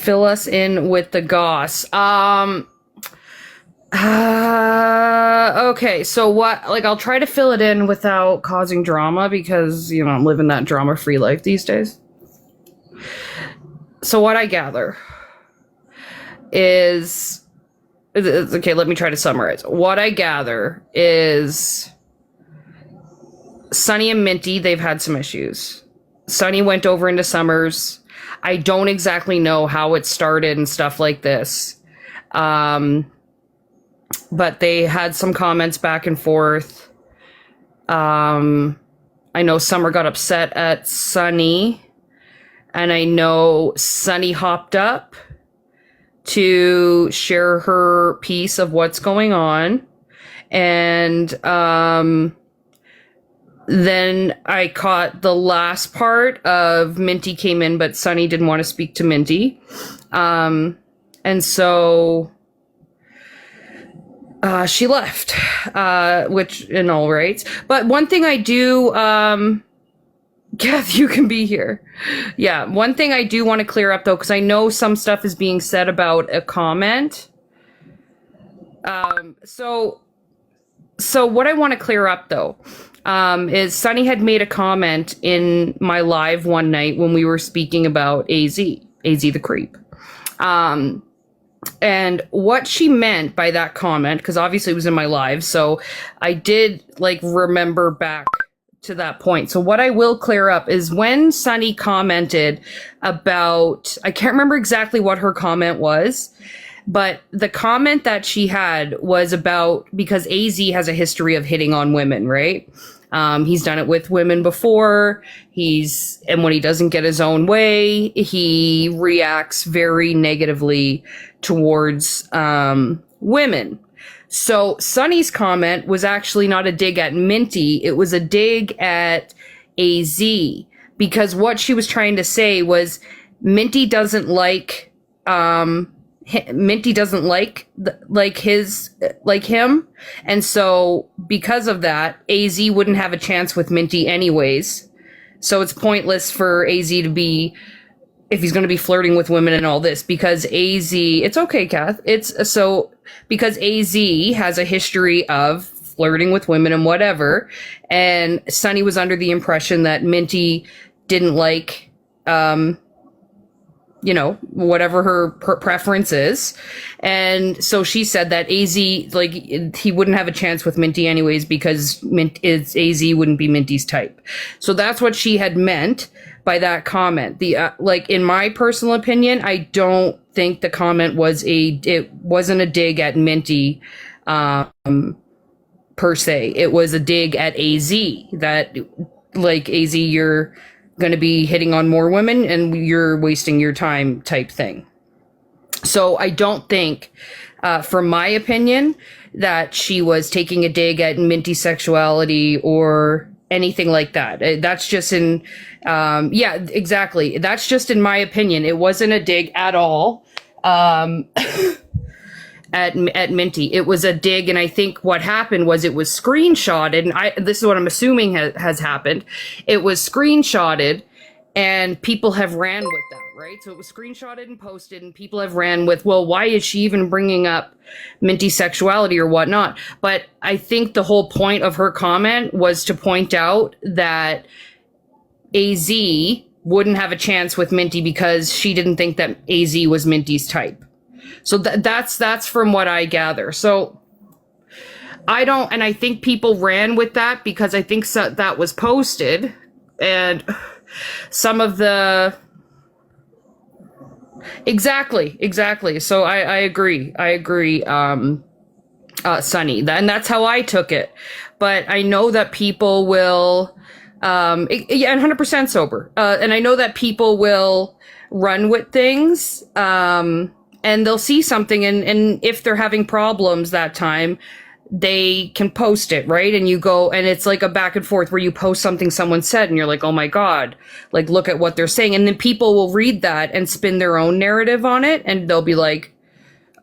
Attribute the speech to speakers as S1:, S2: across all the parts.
S1: Fill us in with the goss. Okay, so what, like, I'll try to fill it in without causing drama because, you know, I'm living that drama-free life these days. So what I gather is, okay, let me try to summarize. What I gather is Sonny and Minty, they've had some issues. Sonny went over into Summers. I don't exactly know how it started and stuff like this. But they had some comments back and forth. I know Summer got upset at Sonny. And I know Sonny hopped up to share her piece of what's going on. And then I caught the last part of Minty came in, but Sonny didn't want to speak to Minty. And so she left, which in all rights. But one thing I do, Kath, you can be here. Yeah, one thing I do want to clear up, though, because I know some stuff is being said about a comment. So what I want to clear up, though, is Sonny had made a comment in my live one night when we were speaking about AZ the creep. And what she meant by that comment, because obviously it was in my live, so I did, like, remember back to that point. So what I will clear up is when Sonny commented about, I can't remember exactly what her comment was, but the comment that she had was about, because AZ has a history of hitting on women, right? He's done it with women before. And when he doesn't get his own way, he reacts very negatively towards women. So Sonny's comment was actually not a dig at Minty. It was a dig at AZ, because what she was trying to say was Minty doesn't like him, and so because of that, AZ wouldn't have a chance with Minty anyways. So it's pointless for AZ to be, if he's going to be flirting with women and all this, because AZ, it's okay, Kath. Because AZ has a history of flirting with women and whatever, and Sonny was under the impression that Minty didn't like, whatever her preference is. And so she said that AZ, like, he wouldn't have a chance with Minty anyways because AZ wouldn't be Minty's type. So that's what she had meant by that comment. In my personal opinion, I don't think the comment it wasn't a dig at Minty, per se. It was a dig at AZ, that, like, AZ, you're going to be hitting on more women and you're wasting your time type thing. So I don't think, from my opinion, that she was taking a dig at Minty's sexuality or anything like that. That's just yeah, exactly. That's just in my opinion. It wasn't a dig at all, at Minty. It was a dig, and I think what happened was it was screenshotted, and this is what I'm assuming has happened. It was screenshotted, and people have ran with that, right? So it was screenshotted and posted, and people have ran with, well, why is she even bringing up Minty's sexuality or whatnot? But I think the whole point of her comment was to point out that AZ wouldn't have a chance with Minty because she didn't think that AZ was Minty's type. So that's from what I gather. So I think people ran with that because I think that was posted, and some of the, exactly. So I agree, Sonny, and that's how I took it. But I know that people will, and 100% sober. And I know that people will run with things, and they'll see something, and if they're having problems that time, they can post it, right? And you go, and it's like a back and forth where you post something someone said, and you're like, oh my God, like, look at what they're saying. And then people will read that and spin their own narrative on it, and they'll be like,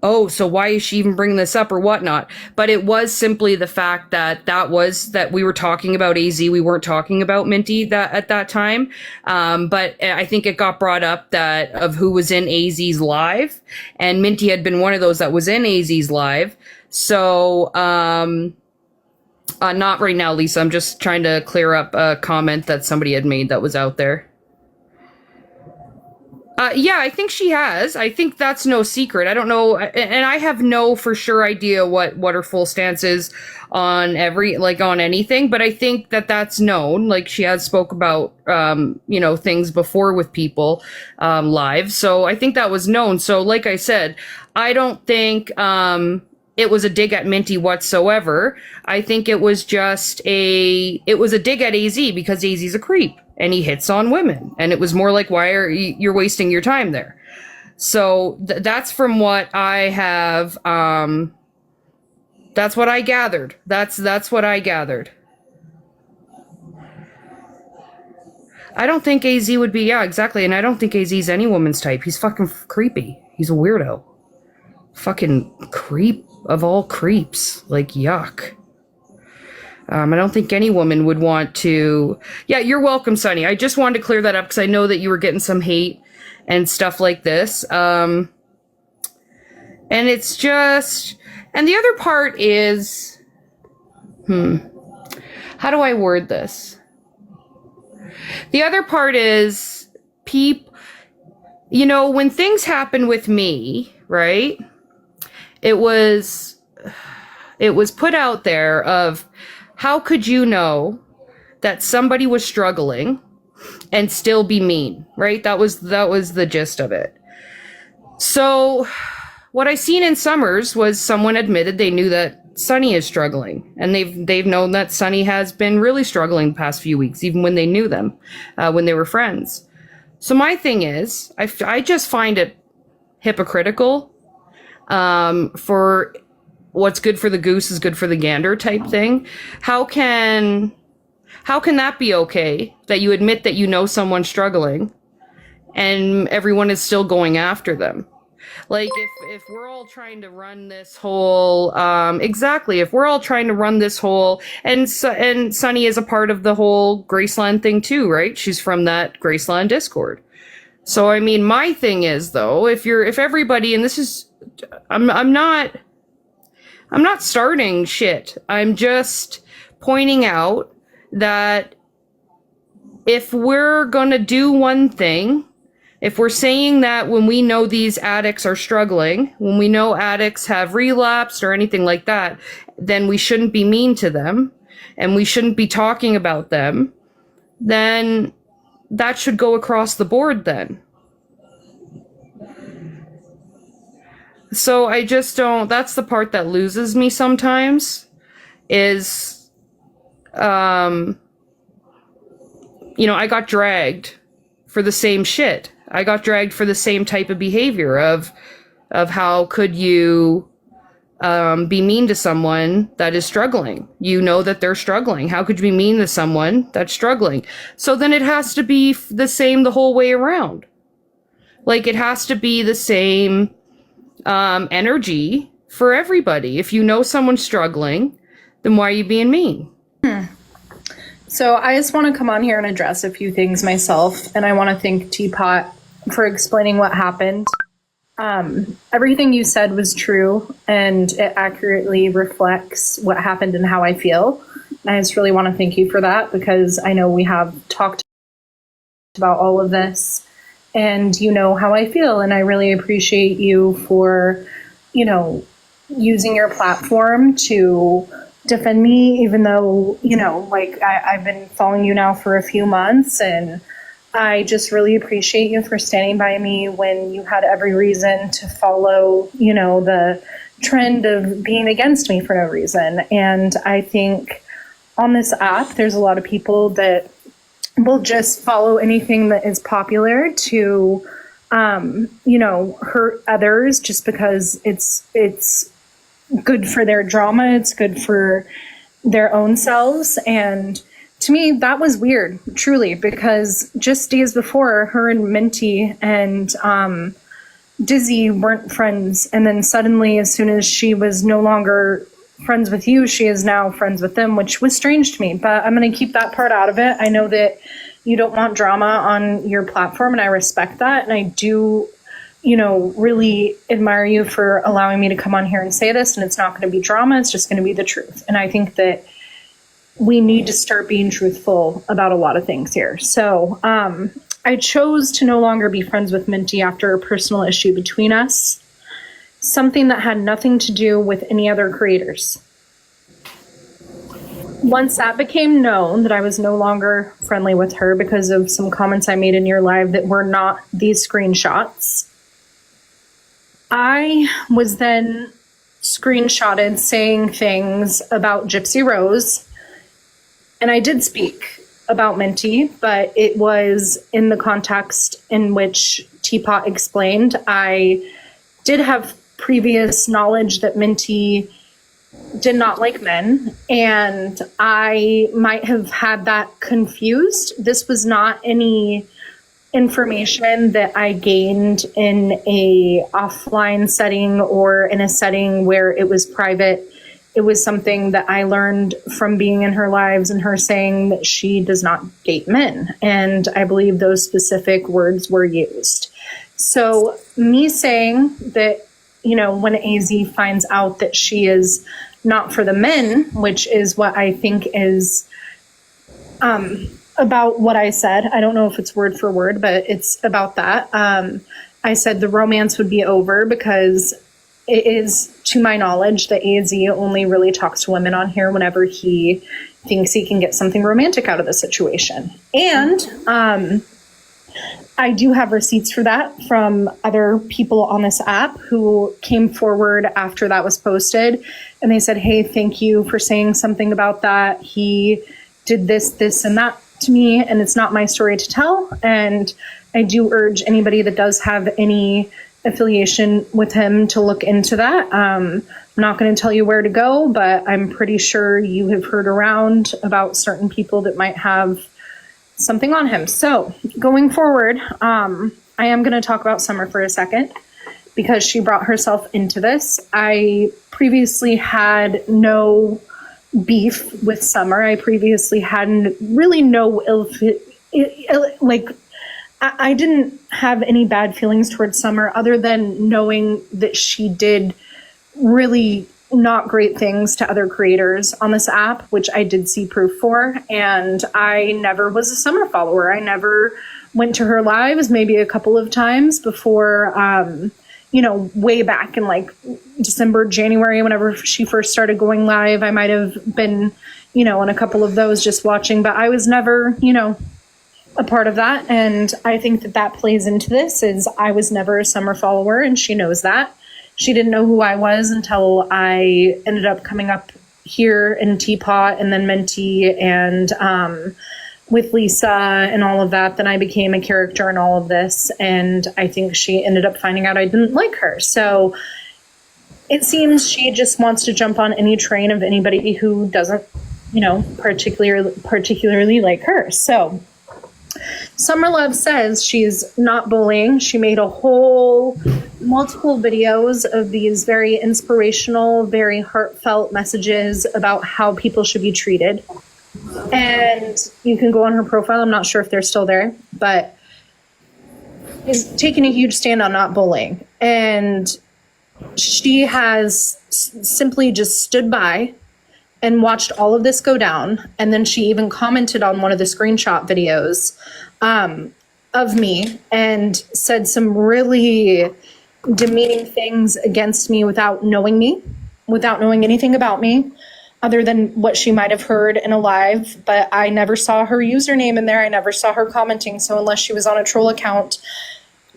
S1: oh, so why is she even bringing this up or whatnot? But it was simply the fact that that we were talking about AZ. We weren't talking about Minty that at that time. But I think it got brought up that of who was in AZ's live, and Minty had been one of those that was in AZ's live. So, not right now, Lisa. I'm just trying to clear up a comment that somebody had made that was out there. Yeah, I think she has. I think that's no secret. I don't know, and I have no for sure idea what her full stance is on on anything, but I think that that's known. Like, she has spoke about, things before with people, live. So I think that was known. So like I said, I don't think, it was a dig at Minty whatsoever. I think it was just a dig at AZ because AZ's a creep and he hits on women. And it was more like, why are you're wasting your time there? So that's from what I have, that's what I gathered. That's what I gathered. I don't think AZ would be, yeah, exactly. And I don't think AZ's any woman's type. He's fucking creepy. He's a weirdo. Fucking creep of all creeps. Like, yuck. I don't think any woman would want to... Yeah, you're welcome, Sonny. I just wanted to clear that up because I know that you were getting some hate and stuff like this. And it's just... And the other part is... How do I word this? The other part is... when things happen with me, right? It was put out there of... How could you know that somebody was struggling and still be mean, right? That was the gist of it. So what I seen in Summers was someone admitted they knew that Sonny is struggling, and they've known that Sonny has been really struggling the past few weeks, even when they knew them, when they were friends. So my thing is, I just find it hypocritical, for what's good for the goose is good for the gander type thing. How can that be okay that you admit that you know someone's struggling and everyone is still going after them? Like, if we're all trying to run this whole, exactly, if we're all trying to run this whole, and Sonny is a part of the whole Graceland thing too, right? She's from that Graceland Discord. So, I mean, my thing is, though, if everybody, and this is, I'm not starting shit. I'm just pointing out that if we're gonna do one thing, if we're saying that when we know these addicts are struggling, when we know addicts have relapsed or anything like that, then we shouldn't be mean to them and we shouldn't be talking about them, then that should go across the board then. So I just don't, that's the part that loses me sometimes, is, I got dragged for the same shit. I got dragged for the same type of behavior of how could you, be mean to someone that is struggling? You know that they're struggling. How could you be mean to someone that's struggling? So then it has to be the same the whole way around. Like, it has to be the same energy for everybody. If you know someone's struggling, then why are you being mean?
S2: So I just want to come on here and address a few things myself, and I want to thank Teapot for explaining what happened. Everything you said was true, and it accurately reflects what happened and how I feel. And I just really want to thank you for that, because I know we have talked about all of this, and you know how I feel, and I really appreciate you for, using your platform to defend me, even though, I've been following you now for a few months, and I just really appreciate you for standing by me when you had every reason to follow, the trend of being against me for no reason. And I think on this app, there's a lot of people that will just follow anything that is popular to, hurt others just because it's good for their drama. It's good for their own selves. And to me, that was weird, truly, because just days before, her and Minty and Dizzy weren't friends, and then suddenly, as soon as she was no longer friends with you, she is now friends with them, which was strange to me. But I'm going to keep that part out of it. I know that you don't want drama on your platform, and I respect that. And I do, really admire you for allowing me to come on here and say this. And it's not going to be drama. It's just going to be the truth. And I think that we need to start being truthful about a lot of things here. So I chose to no longer be friends with Minty after a personal issue between us. Something that had nothing to do with any other creators. Once that became known that I was no longer friendly with her because of some comments I made in your live that were not these screenshots, I was then screenshotted saying things about Gypsy Rose. And I did speak about Minty, but it was in the context in which Teapot explained. I did have previous knowledge that Minty did not like men, and I might have had that confused. This was not any information that I gained in a offline setting or in a setting where it was private. It was something that I learned from being in her lives and her saying that she does not date men. And I believe those specific words were used. So me saying that, when AZ finds out that she is not for the men, which is what I think is about what I said. I don't know if it's word for word, but it's about that. I said the romance would be over because it is, to my knowledge, that AZ only really talks to women on here whenever he thinks he can get something romantic out of the situation. And I do have receipts for that from other people on this app who came forward after that was posted. And they said, hey, thank you for saying something about that. He did this, and that to me, and it's not my story to tell. And I do urge anybody that does have any affiliation with him to look into that. I'm not going to tell you where to go, but I'm pretty sure you have heard around about certain people that might have something on him. So going forward, I am going to talk about Summer for a second because she brought herself into this. I previously had no beef with Summer. I previously hadn't really I didn't have any bad feelings towards Summer other than knowing that she did really not great things to other creators on this app, which I did see proof for. And I never was a Summer follower. I never went to her lives, maybe a couple of times before, way back in like December, January, whenever she first started going live. I might have been, on a couple of those just watching, but I was never, a part of that. And I think that plays into this is I was never a Summer follower, and she knows that. She didn't know who I was until I ended up coming up here in Teapot and then Minty and with Lisa and all of that. Then I became a character in all of this. And I think she ended up finding out I didn't like her. So it seems she just wants to jump on any train of anybody who doesn't, particularly like her. So Summer Love says she's not bullying. She made multiple videos of these very inspirational, very heartfelt messages about how people should be treated. And you can go on her profile. I'm not sure if they're still there, but is taking a huge stand on not bullying. And she has simply just stood by and watched all of this go down. And then she even commented on one of the screenshot videos of me and said some really demeaning things against me without knowing anything about me other than what she might have heard in a live. But I never saw her username in there. I never saw her commenting. So unless she was on a troll account,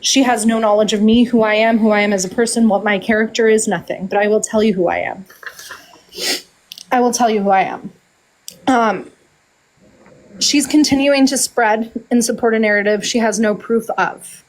S2: she has no knowledge of me, who I am as a person, what my character is, nothing. But I will tell you who I am. She's continuing to spread and support a narrative she has no proof of.